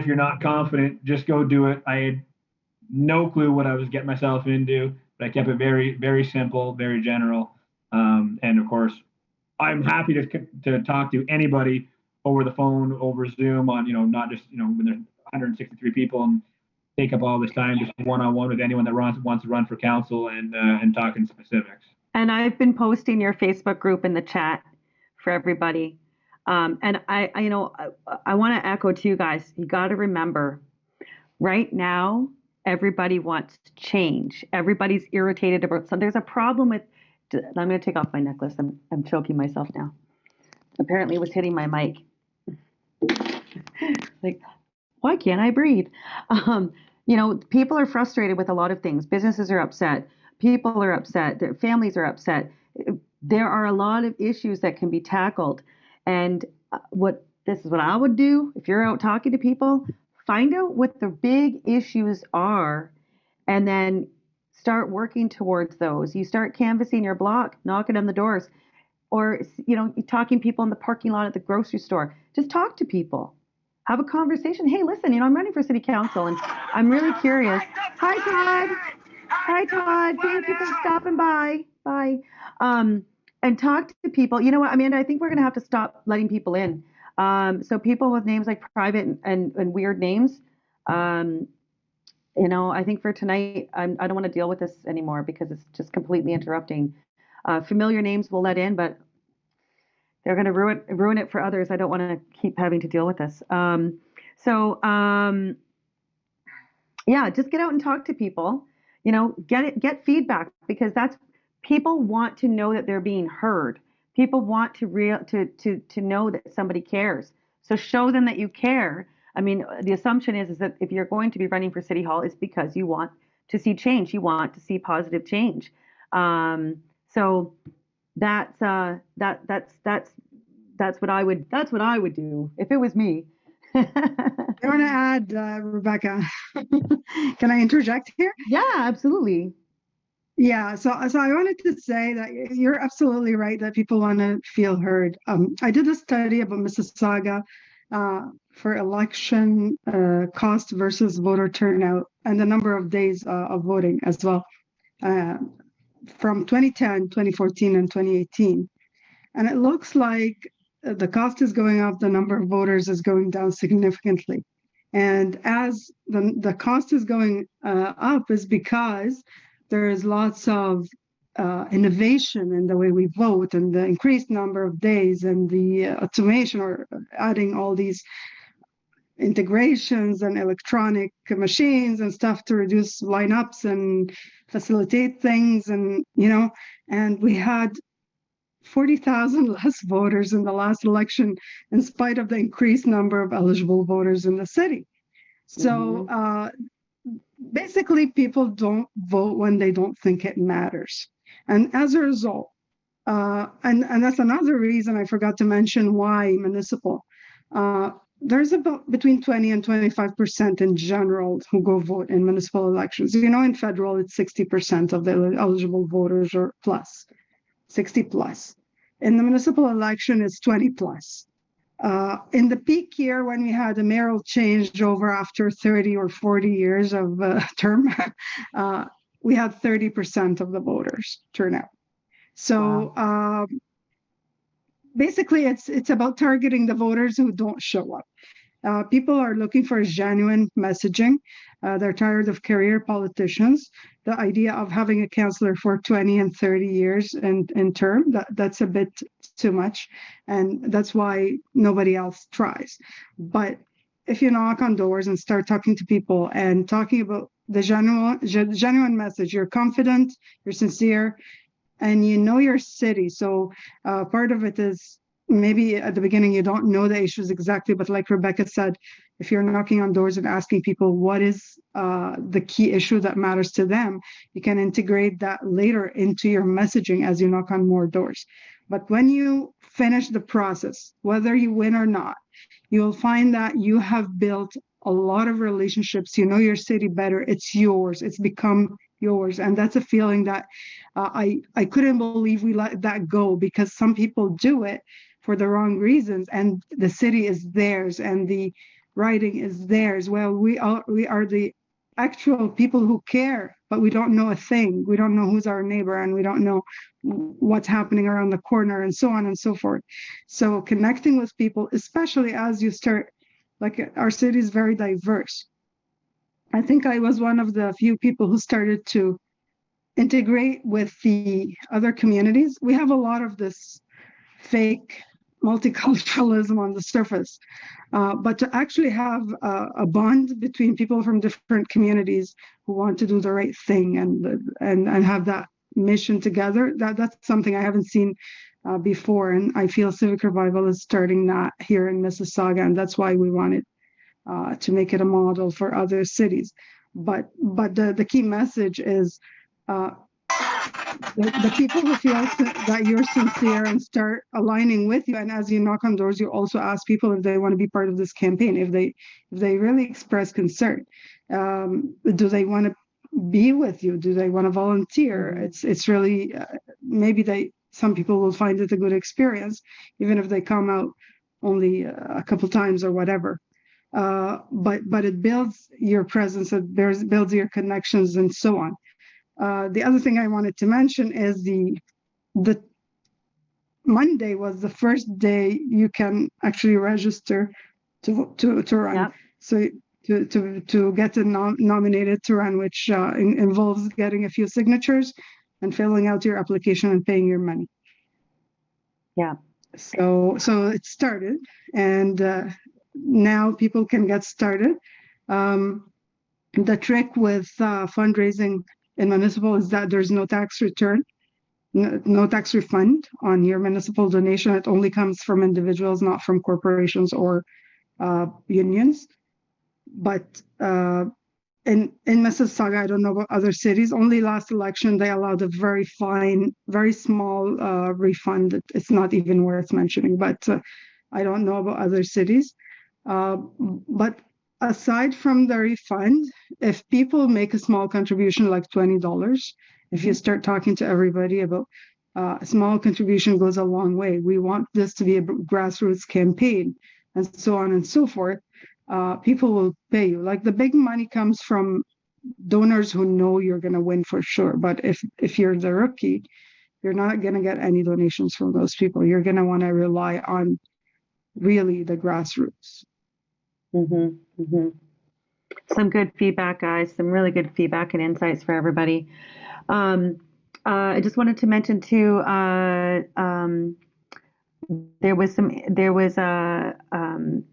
if you're not confident, just go do it. I had no clue what I was getting myself into, but I kept it very, very simple, very general. And of course, I'm happy to talk to anybody over the phone, over Zoom, on not just when there's 163 people and take up all this time, just one on one with anyone that wants to run for council and talk in specifics. And I've been posting your Facebook group in the chat for everybody. And I want to echo to you guys. You got to remember, right now, everybody wants change. Everybody's irritated about something. There's a problem with. I'm going to take off my necklace. I'm choking myself now. Apparently, it was hitting my mic. Like, why can't I breathe? People are frustrated with a lot of things. Businesses are upset. People are upset. Their families are upset. There are a lot of issues that can be tackled. And this is what I would do if you're out talking to people. Find out what the big issues are, and then start working towards those. You start canvassing your block, knocking on the doors, or talking to people in the parking lot at the grocery store. Just talk to people. Have a conversation. Hey, listen, I'm running for city council and I'm really curious. Hi, Todd. Hi, Todd. Thank you for stopping by. Bye. And talk to people. You know what, Amanda, I think we're going to have to stop letting people in. So people with names like private and weird names, I think for tonight, I don't want to deal with this anymore because it's just completely interrupting. Familiar names we'll let in, but they're going to ruin it for others. I don't want to keep having to deal with this. Just get out and talk to people. Get feedback, because people want to know that they're being heard. People want to know that somebody cares. So show them that you care. I mean, the assumption is that if you're going to be running for City Hall, it's because you want to see change. You want to see positive change. So that's what I would do if it was me. I want to add, Rebecca. Can I interject here? Yeah, absolutely. Yeah, so I wanted to say that you're absolutely right that people want to feel heard. I did a study about Mississauga for election cost versus voter turnout and the number of days of voting as well from 2010, 2014, and 2018. And it looks like the cost is going up, the number of voters is going down significantly. And as the cost is going up is because there is lots of innovation in the way we vote and the increased number of days and the automation or adding all these integrations and electronic machines and stuff to reduce lineups and facilitate things. And we had 40,000 less voters in the last election in spite of the increased number of eligible voters in the city. So basically, people don't vote when they don't think it matters. And as a result, and that's another reason I forgot to mention why municipal. There's about between 20 and 25% in general who go vote in municipal elections. In federal, it's 60% of the eligible voters or plus, 60 plus. In the municipal election, it's 20 plus. In the peak year, when we had a mayoral changeover after 30 or 40 years of term, we had 30% of the voters turn out. So wow. Basically, it's about targeting the voters who don't show up. People are looking for genuine messaging. They're tired of career politicians. The idea of having a councillor for 20 and 30 years in term, that's a bit too much. And that's why nobody else tries. But if you knock on doors and start talking to people and talking about the genuine message, you're confident, you're sincere, and you know your city. So part of it is maybe at the beginning you don't know the issues exactly, but like Rebecca said, if you're knocking on doors and asking people what is the key issue that matters to them, you can integrate that later into your messaging as you knock on more doors. But when you finish the process, whether you win or not, you'll find that you have built a lot of relationships. You know your city better. It's yours. It's become yours. And that's a feeling that I couldn't believe we let that go, because some people do it for the wrong reasons, and the city is theirs, and the writing is theirs. Well, we are the actual people who care, but we don't know a thing. We don't know who's our neighbor, and we don't know what's happening around the corner, and so on and so forth. So connecting with people, especially as you start, like our city is very diverse. I think I was one of the few people who started to integrate with the other communities. We have a lot of this fake multiculturalism on the surface, but to actually have a bond between people from different communities who want to do the right thing and have that mission together, that's something I haven't seen before, and I feel Civic Revival is starting that here in Mississauga, and that's why we wanted to make it a model for other cities. But the key message is the people who feel that you're sincere and start aligning with you, and as you knock on doors, you also ask people if they want to be part of this campaign, if they really express concern. Do they want to be with you? Do they want to volunteer? It's really maybe some people will find it a good experience, even if they come out only a couple times or whatever. But it builds your presence, it builds your connections, and so on. The other thing I wanted to mention is the Monday was the first day you can actually register to run. Yep. So to get nominated to run, which involves getting a few signatures and filling out your application and paying your money. Yeah. So it started, and now people can get started. The trick with fundraising in municipal is that there's no tax return, no tax refund on your municipal donation. It only comes from individuals, not from corporations or unions. But in Mississauga, I don't know about other cities, only last election they allowed a very fine, very small refund. It's not even worth mentioning, but I don't know about other cities. But aside from the refund, if people make a small contribution like $20, if you start talking to everybody about a small contribution goes a long way. We want this to be a grassroots campaign, and so on and so forth. People will pay you. Like the big money comes from donors who know you're going to win for sure. But if you're the rookie, you're not going to get any donations from those people. You're going to want to rely on really the grassroots. Some good feedback, guys. Some really good feedback and insights for everybody. I just wanted to mention too. There was a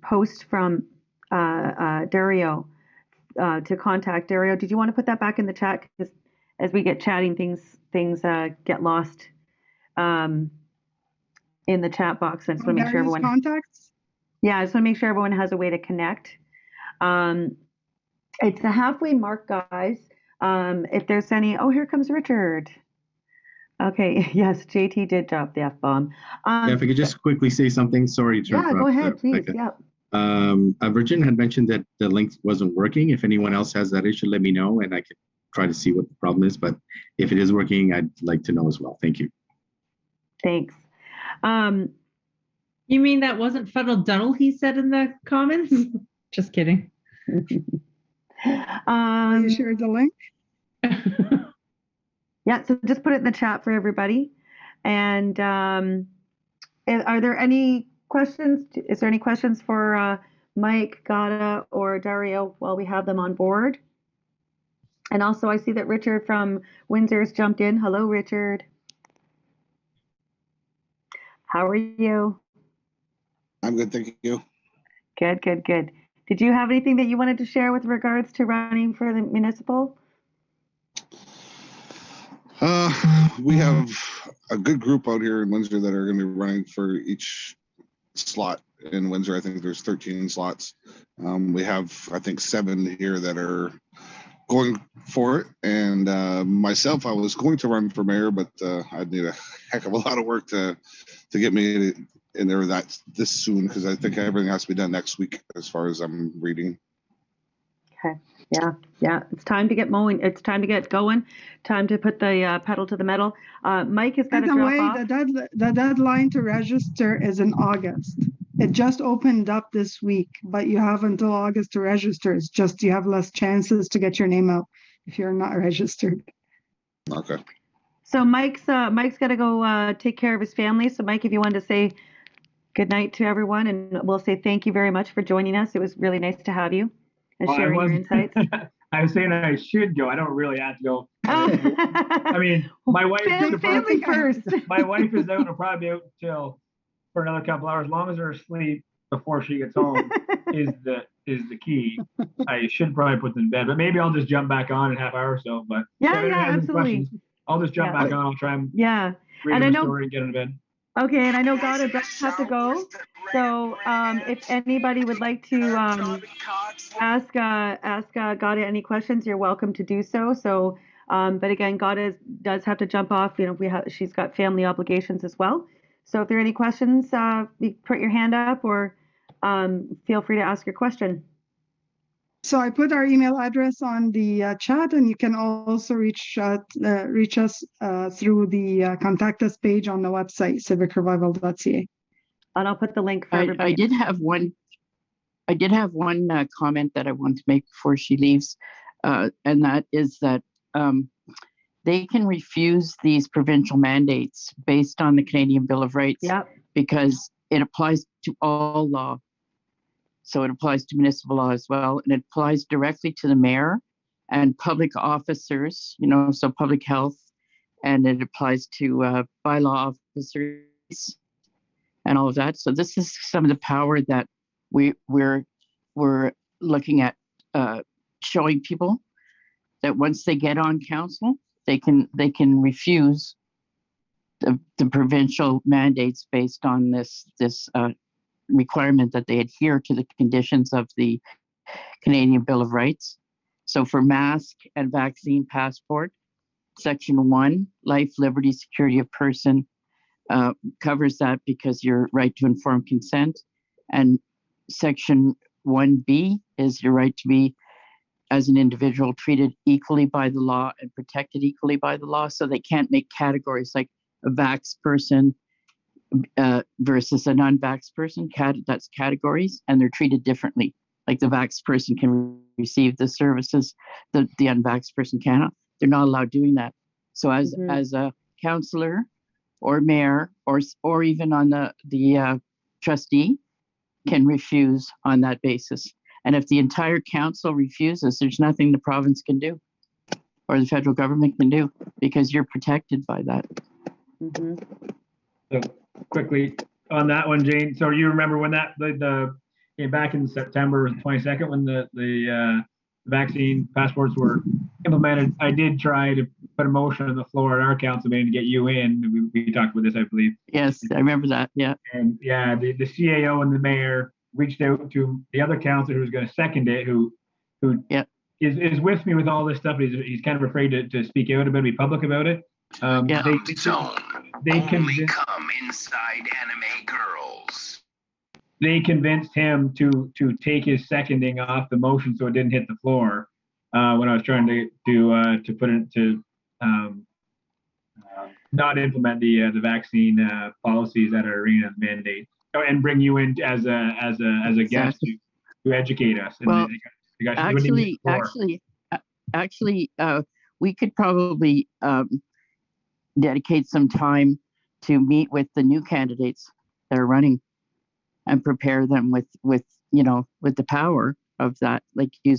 post from Dario to contact Dario. Did you want to put that back in the chat? Because as we get chatting, things get lost in the chat box. I just want to make sure everyone contacts. Yeah, I just want to make sure everyone has a way to connect. It's the halfway mark, guys. If there's any, here comes Richard. Okay, yes, JT did drop the F-bomb. If I could just quickly say something, sorry to interrupt. Yeah, go ahead, please. Becca. Virgin had mentioned that the link wasn't working. If anyone else has that issue, let me know, and I can try to see what the problem is. But if it is working, I'd like to know as well. Thank you. Thanks. You mean that wasn't Federal Dental, he said in the comments? Just kidding. You shared the link? Yeah, so just put it in the chat for everybody. And are there any questions? Is there any questions for Mike, Gada, or Dario while we have them on board? And also I see that Richard from Windsor's jumped in. Hello, Richard. How are you? I'm good, thank you. Good. Did you have anything that you wanted to share with regards to running for the municipal? We have a good group out here in Windsor that are going to be running for each slot in Windsor. I think there's 13 slots. We have, I think, 7 here that are going for it. And myself, I was going to run for mayor, but I'd need a heck of a lot of work to get me in there this soon, because I think everything has to be done next week as far as I'm reading. Okay. Yeah. It's time to get mowing. It's time to get going. Time to put the pedal to the metal. Mike has got to drop off. The deadline to register is in August. It just opened up this week, but you have until August to register. It's just you have less chances to get your name out if you're not registered. Okay. So Mike's got to go take care of his family. So Mike, if you wanted to say good night to everyone, and we'll say thank you very much for joining us. It was really nice to have you and Well, sharing your insights. I was saying I should go. I don't really have to go. I mean, my wife family first. My wife is out and will probably be out for another couple hours. As long as her asleep before she gets home is the key. I should probably put them in bed, but maybe I'll just jump back on in a half hour or so. But Yeah, if anyone has any absolutely. questions, I'll just jump back on. I'll try and read And I the know. story and get into bed. Okay, and I know Gada does have to go. So if anybody would like to ask Gada any questions, you're welcome to do so. So, but again, Gada does have to jump off. You know, she's got family obligations as well. So if there are any questions, you put your hand up or feel free to ask your question. So I put our email address on the chat, and you can also reach us through the contact us page on the website civicrevival.ca. And I'll put the link for everybody. I did have one comment that I want to make before she leaves, and that is that they can refuse these provincial mandates based on the Canadian Bill of Rights because it applies to all law. So it applies to municipal law as well, and it applies directly to the mayor and public officers, you know, so public health, and it applies to bylaw officers and all of that. So this is some of the power that we're looking at showing people that once they get on council, they can refuse the provincial mandates based on this requirement that they adhere to the conditions of the Canadian Bill of Rights. So for mask and vaccine passport, Section 1, life, liberty, security of person, covers that because your right to informed consent. And Section 1B is your right to be, as an individual, treated equally by the law and protected equally by the law. So they can't make categories like a vax person versus a non-vax person. That's categories, and they're treated differently. Like the vax person can receive the services that the unvaxxed person cannot. They're not allowed doing that. So as a councillor or mayor or even on the trustee can refuse on that basis. And if the entire council refuses, there's nothing the province can do or the federal government can do because you're protected by that. So quickly on that one, Jane. So you remember when that back in September 22nd when the vaccine passports were implemented? I did try to put a motion on the floor at our council meeting to get you in. We talked about this, I believe. Yes, I remember that. Yeah. And yeah, the CAO and the mayor reached out to the other councillor who was going to second it, who is with me with all this stuff. He's kind of afraid to speak out about it, be public about it. They come inside anime girls. They convinced him to take his seconding off the motion so it didn't hit the floor when I was trying to put it to not implement the vaccine policies at our arena mandate and bring you in as a guest to educate us. And well, actually, we could probably dedicate some time to meet with the new candidates that are running and prepare them with the power of that, like using